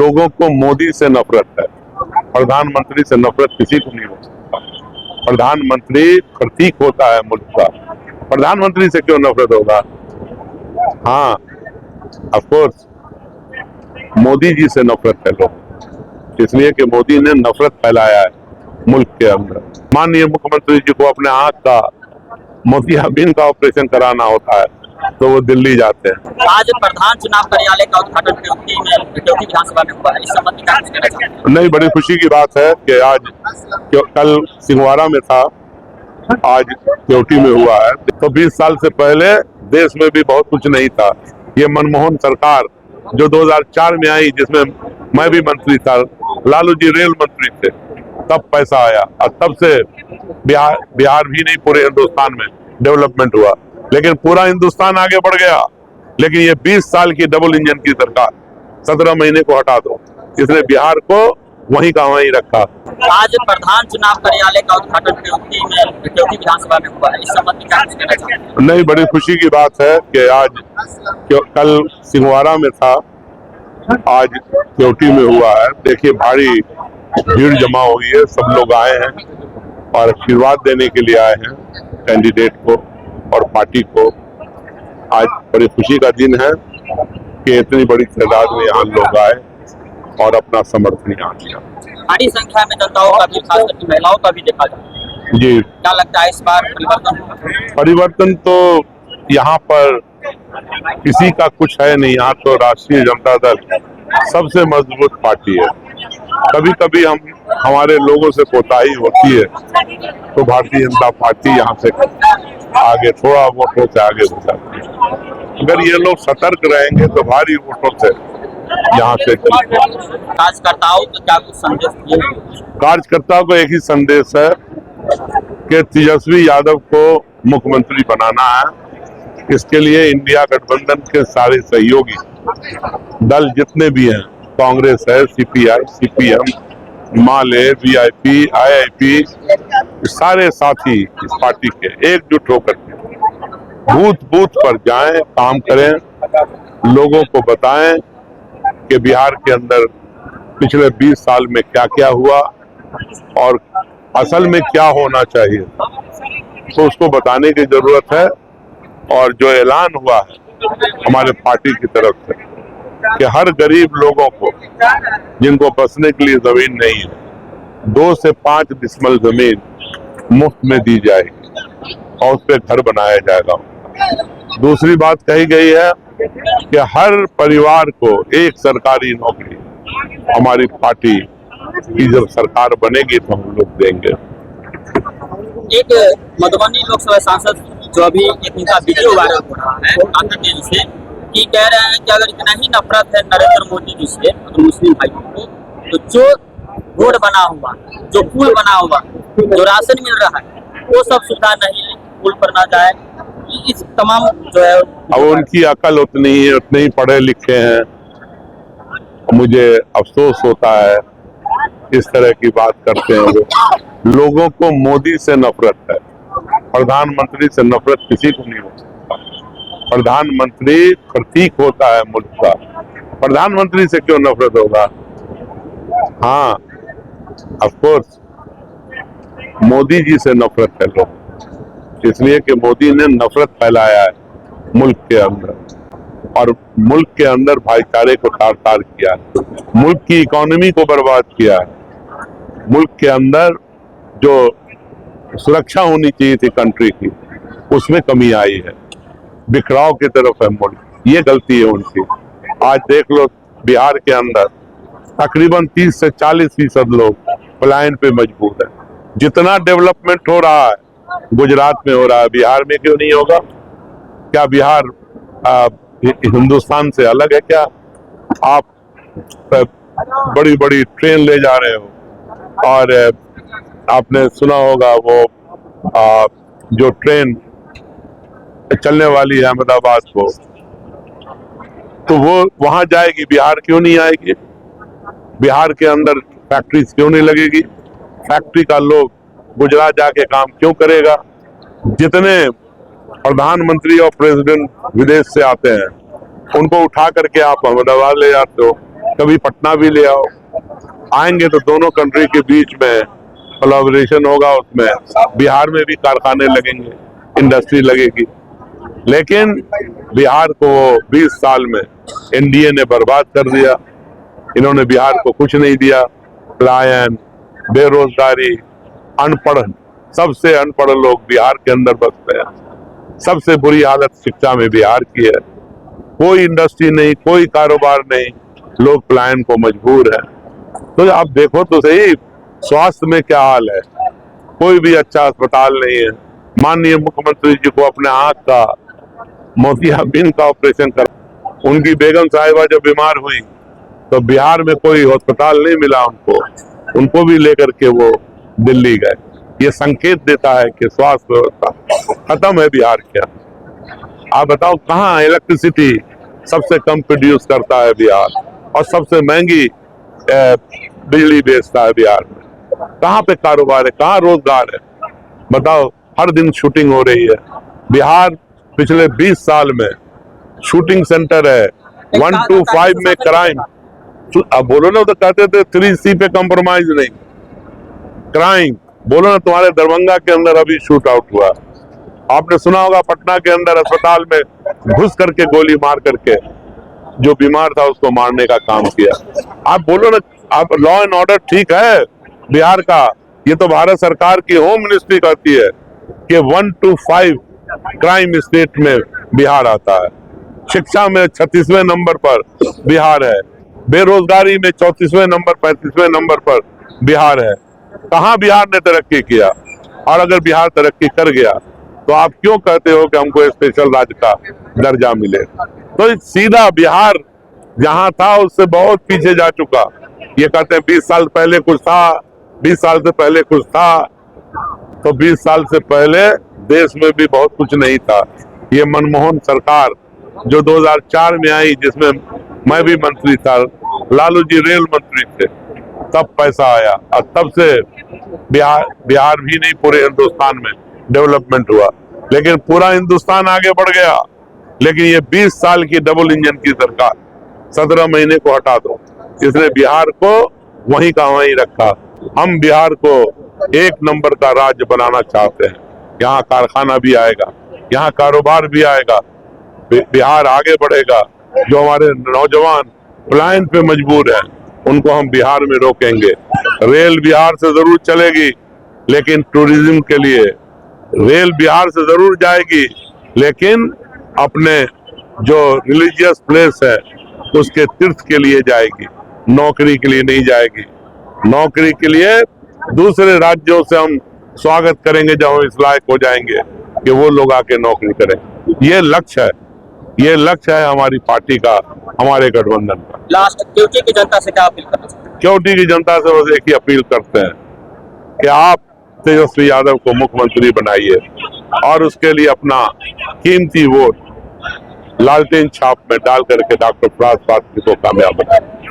लोगों को मोदी से नफरत है, प्रधानमंत्री से नफरत किसी को नहीं हो सकता। प्रधानमंत्री प्रतीक होता है मुल्क का, प्रधानमंत्री से क्यों नफरत होगा? हाँ, ऑफ कोर्स मोदी जी से नफरत है लोग, इसलिए कि मोदी ने नफरत फैलाया है मुल्क के अंदर। माननीय मुख्यमंत्री जी को अपने आंख का मोतियाबिंद का ऑपरेशन कराना होता है तो वो दिल्ली जाते हैं। आज प्रधान चुनाव कार्यालय का उद्घाटन केवटी विधानसभा में हुआ है, इस संबंध में क्या कहना चाहते हैं? नहीं, बड़ी खुशी की बात है कि आज कल सिंहवाड़ा में था, आज केवटी में हुआ है। तो 20 साल से पहले देश में भी बहुत कुछ नहीं था। ये मनमोहन सरकार जो 2004 में आई, जिसमें मैं भी मंत्री था, लालू जी रेल मंत्री थे, तब पैसा आया और तब से बिहार भी नहीं पूरे हिंदुस्तान में डेवलपमेंट हुआ। लेकिन पूरा हिंदुस्तान आगे बढ़ गया। लेकिन ये 20 साल की डबल इंजन की सरकार 17 महीने को हटा दो, इसने बिहार को वहीं का वहीं रखा। आज प्रधान चुनाव कार्यालय का उद्घाटन केवटी विधानसभा में हुआ है, इस संबंध में क्या कहना चाहते हैं? नहीं, बड़ी खुशी की बात है कि आज कल सिंहवाड़ा में था, आज केवटी में हुआ है। देखिए, भारी भीड़ जमा हुई है, सब लोग आए हैं और आशीर्वाद देने के लिए आए हैं कैंडिडेट को और पार्टी को। आज बड़ी खुशी का दिन है कि इतनी बड़ी तादाद में यहाँ लोग आए और अपना समर्थन यहाँ दिया। बड़ी संख्या में जनताओं का भी, खास करके महिलाओं का भी देखा जाए। जी, क्या लगता है इस बार परिवर्तन होगा? परिवर्तन तो यहाँ पर किसी का कुछ है नहीं। यहाँ तो राष्ट्रीय जनता दल सबसे मजबूत पार्टी है। कभी कभी हमारे लोगों से कोताही होती है तो भारतीय जनता पार्टी यहाँ से आगे, थोड़ा वोटों से आगे हो जाती है। अगर ये लोग सतर्क रहेंगे तो भारी वोटों से यहाँ से। कार्यकर्ताओं को क्या कुछ संदेश दिए? कार्यकर्ताओं को एक ही संदेश है कि तेजस्वी यादव को मुख्यमंत्री बनाना है। इसके लिए इंडिया गठबंधन के सारे सहयोगी दल जितने भी हैं, कांग्रेस है, सीपीआई, सीपीएम, माले, वीआईपी, आईआईपी, सारे साथी इस पार्टी के एकजुट होकर के बूथ बूथ पर जाएं, काम करें, लोगों को बताएं कि बिहार के अंदर पिछले 20 साल में क्या क्या हुआ और असल में क्या होना चाहिए, तो उसको बताने की जरूरत है। और जो ऐलान हुआ है हमारे पार्टी की तरफ से कि हर गरीब लोगों को जिनको बसने के लिए जमीन नहीं है, 2 से 5 डिसमिल जमीन मुफ्त में दी जाएगी और उस पर घर बनाया जाएगा। दूसरी बात कही गई है कि हर परिवार को एक सरकारी नौकरी हमारी पार्टी की जब सरकार बनेगी तो हम लोग देंगे। एक मधुबनी लोकसभा सांसद जो अभी एक उनका वीडियो वायरल हो रहा है आंध्र प्रदेश से, कि कह रहे हैं कि अगर इतना ही नफरत है नरेंद्र मोदी जी से मुस्लिम भाइयों को, तो जो रोड बना हुआ, जो पुल बना हुआ, जो राशन मिल रहा है, वो सब सुविधा नहीं, पुल पर ना जाए। इस तमाम जो है, अब उनकी अकल उतनी ही, उतने ही पढ़े लिखे हैं। मुझे अफसोस होता है इस तरह की बात करते हैं वो। लोगों को मोदी से नफरत है, प्रधानमंत्री से नफरत किसी को नहीं हो सकता। प्रधानमंत्री प्रतीक होता है मुल्क का, प्रधानमंत्री से क्यों नफरत होगा? हाँ, ऑफ कोर्स मोदी जी से नफरत है लोग, इसलिए कि मोदी ने नफरत फैलाया है मुल्क के अंदर और मुल्क के अंदर भाईचारे को तार तार किया है, मुल्क की इकोनॉमी को बर्बाद किया है, मुल्क के अंदर जो सुरक्षा होनी चाहिए थी कंट्री की, उसमें कमी आई है, बिखराव की तरफ है मुल्क। ये गलती है उनकी। आज देख लो, बिहार के अंदर तकरीबन 30 से 40% लोग पलायन पे मजबूर है। जितना डेवलपमेंट हो रहा है गुजरात में हो रहा है, बिहार में क्यों नहीं होगा? क्या बिहार हिंदुस्तान से अलग है क्या? आप बड़ी बड़ी ट्रेन ले जा रहे हो और आपने सुना होगा वो जो ट्रेन चलने वाली है अहमदाबाद को, तो वो वहां जाएगी, बिहार क्यों नहीं आएगी? बिहार के अंदर फैक्ट्री क्यों नहीं लगेगी? फैक्ट्री का लोग गुजरात जाके काम क्यों करेगा? जितने प्रधानमंत्री और प्रेसिडेंट विदेश से आते हैं उनको उठा करके आप अहमदाबाद ले जाते हो, कभी पटना भी ले आओ, आएंगे तो दोनों कंट्री के बीच में कोलैबोरेशन होगा, उसमें बिहार में भी कारखाने लगेंगे, इंडस्ट्री लगेगी। लेकिन बिहार को 20 साल में एनडीए ने बर्बाद कर दिया। इन्होंने बिहार को कुछ नहीं दिया। पलायन, बेरोजगारी, अनपढ़, सबसे अनपढ़ लोग बिहार के अंदर बसते हैं। सबसे बुरी हालत शिक्षा में बिहार की है। कोई इंडस्ट्री नहीं, कोई कारोबार नहीं, लोग पलायन को मजबूर है। तो आप देखो तो सही, स्वास्थ्य में क्या हाल है। कोई भी अच्छा अस्पताल नहीं है। माननीय मुख्यमंत्री जी को अपने आंख का मोतियाबिंद का ऑपरेशन कर, उनकी बेगम साहिबा जब बीमार हुई तो बिहार में कोई अस्पताल नहीं मिला उनको भी लेकर के वो दिल्ली गए। ये संकेत देता है कि स्वास्थ्य व्यवस्था खत्म है बिहार के। आप बताओ कहाँ इलेक्ट्रिसिटी सबसे कम प्रोड्यूस करता है बिहार, और सबसे महंगी बिजली बेचता है बिहार में। कहाँ पे कारोबार है, कहाँ रोजगार है, बताओ। हर दिन शूटिंग हो रही है। बिहार पिछले 20 साल में शूटिंग सेंटर है। 1 to 5 में क्राइम, अब बोलो ना, तो कहते थे 3C पे कॉम्प्रोमाइज नहीं। क्राइम बोलो ना, तुम्हारे दरभंगा के अंदर अभी शूट आउट हुआ। आपने सुना होगा पटना के अंदर अस्पताल में घुस करके गोली मार करके जो बीमार था उसको मारने का काम किया। आप बोलो ना, आप लॉ एंड ऑर्डर ठीक है बिहार का, ये तो भारत सरकार की होम मिनिस्ट्री कहती है कि 1 to 5 क्राइम स्टेट में बिहार आता है। शिक्षा में 36वें नंबर पर बिहार है। बेरोजगारी में 34वें नंबर, 35वें नंबर पर बिहार है। कहाँ बिहार ने तरक्की किया? और अगर बिहार तरक्की कर गया तो आप क्यों कहते हो कि हमको स्पेशल राज्य का दर्जा मिले? तो सीधा बिहार जहां था उससे बहुत पीछे जा चुका। ये कहते हैं 20 साल पहले कुछ था, 20 साल से पहले कुछ था। तो 20 साल से पहले देश में भी बहुत कुछ नहीं था। ये मनमोहन सरकार जो 2004 में आई, जिसमें मैं भी मंत्री था, लालू जी रेल मंत्री थे, तब पैसा आया और तब से बिहार भी नहीं पूरे हिंदुस्तान में डेवलपमेंट हुआ। लेकिन पूरा हिंदुस्तान आगे बढ़ गया। लेकिन ये 20 साल की डबल इंजन की सरकार 17 महीने को हटा दो, इसने बिहार को वहीं का वहीं रखा। हम बिहार को एक नंबर का राज्य बनाना चाहते हैं। यहाँ कारखाना भी आएगा, यहाँ कारोबार भी आएगा, बिहार आगे बढ़ेगा। जो हमारे नौजवान पलायन पे मजबूर हैं उनको हम बिहार में रोकेंगे। रेल बिहार से जरूर चलेगी, लेकिन टूरिज्म के लिए रेल बिहार से जरूर जाएगी, लेकिन अपने जो रिलीजियस प्लेस है उसके तीर्थ के लिए जाएगी, नौकरी के लिए नहीं जाएगी। नौकरी के लिए दूसरे राज्यों से हम स्वागत करेंगे जब हम इस लायक हो जाएंगे कि वो लोग आके नौकरी करें। ये लक्ष्य है, ये लक्ष्य है हमारी पार्टी का, हमारे गठबंधन का। लास्ट केवटी की जनता से क्या अपील करना चाहते हैं? केवटी की जनता से बस एक ही अपील करते हैं कि आप तेजस्वी यादव को मुख्यमंत्री बनाइए और उसके लिए अपना कीमती वोट लालटेन छाप में डाल करके डॉक्टर प्रसाद पात्रा को कामयाब बनाए।